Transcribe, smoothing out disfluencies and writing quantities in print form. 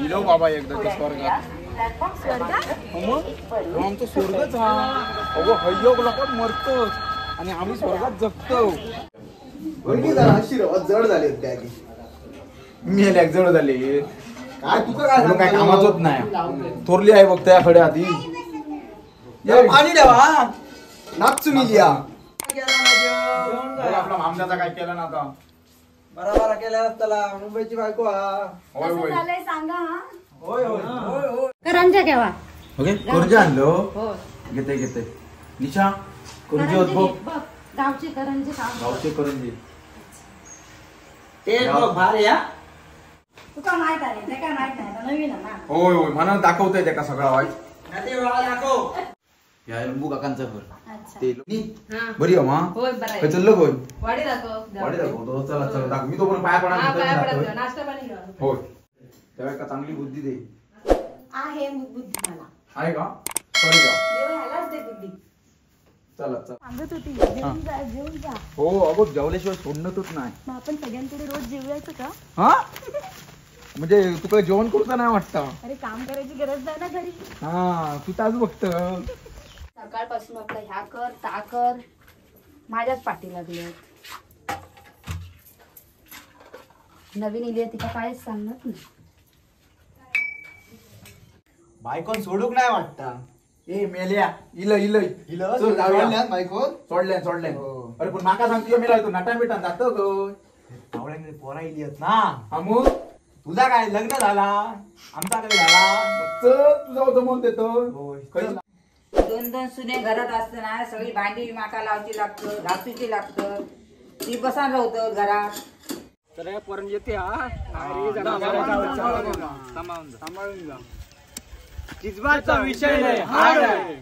इलो बाबा एकदा ते स्वर्गात आमचं स्वर्गच हा अगो हय्योग लोक मरतोच आणि आम्ही स्वर्गात जगतो. आशीर्वाद जड झाले बॅगी मी जड झाले काय तुझं काय कामाच नाही थोरली आहे बघ त्याकडे आधी पाणी द्यावा नाचून लिया आपला मामल्याचा काय केला ना आता बरोबर केला त्याला मुंबईची बायको होय होय सांगा. होय होय होय होय करंजा केव्हा ओके करंजी आणलो घेते घेते निशा करंजी होत बघ गावचे करंजे गावचे करंजी ते भारी या तुका माहित आहे ते काय माहित नाही नवीन आहे ना. होय होय म्हणून दाखवतोय त्याका सगळा वाईट ते वाळा दाखव या रंबू काकांचं घर अच्छा ते बरी आहे मा होय बरं आहे. काय चाललं कोण वाडी दाखव. वाडी दाखवतो चला चला दाखव मी तो पण पाया हा, पाया पडा पडत नाश्ता पाणी घ्या. होय त्यावेळी का चांगली बुद्धी दे आहे बुद्धी मला आहे का सॉरी का देव ह्यालाच दे बुद्धी. चला चला सांगत होती जेवून जा. हो अगो जेवल्याशिवाय सोडणंच नाही मग आपण सगळ्यांकडे रोज जेवायचं का? हा म्हणजे तुला जेवण करूचा नाही वाटतं. अरे काम करायची गरज नाही ना घरी. हा तू ताच बघत सकाळपासून आपला ह्या कर ता कर माझ्याच पाठी लागले. नवीन इली तिका काहीच सांगत नाही. बायकोन सोडूक नाही वाटता ए मेल्या इल इल इल चल जाऊया बायको सोडल्या अरे पण माका सांगतो मेला तू नटा बिटा जातो गो आवड्याने पोरा इली आहेत ना हा मग तुझा काय लग्न झाला आमचा कधी झाला चल तुझा जमवून देतो कळलं? दोन दोन सुने घरात असताना सगळी भांडी माका लावची लागतं घासूची लागतं ती बसान राहतं घरात. तर पर्यंत येते हा सांभाळून जा किचबाचा विषय नाही हार्ड आहे.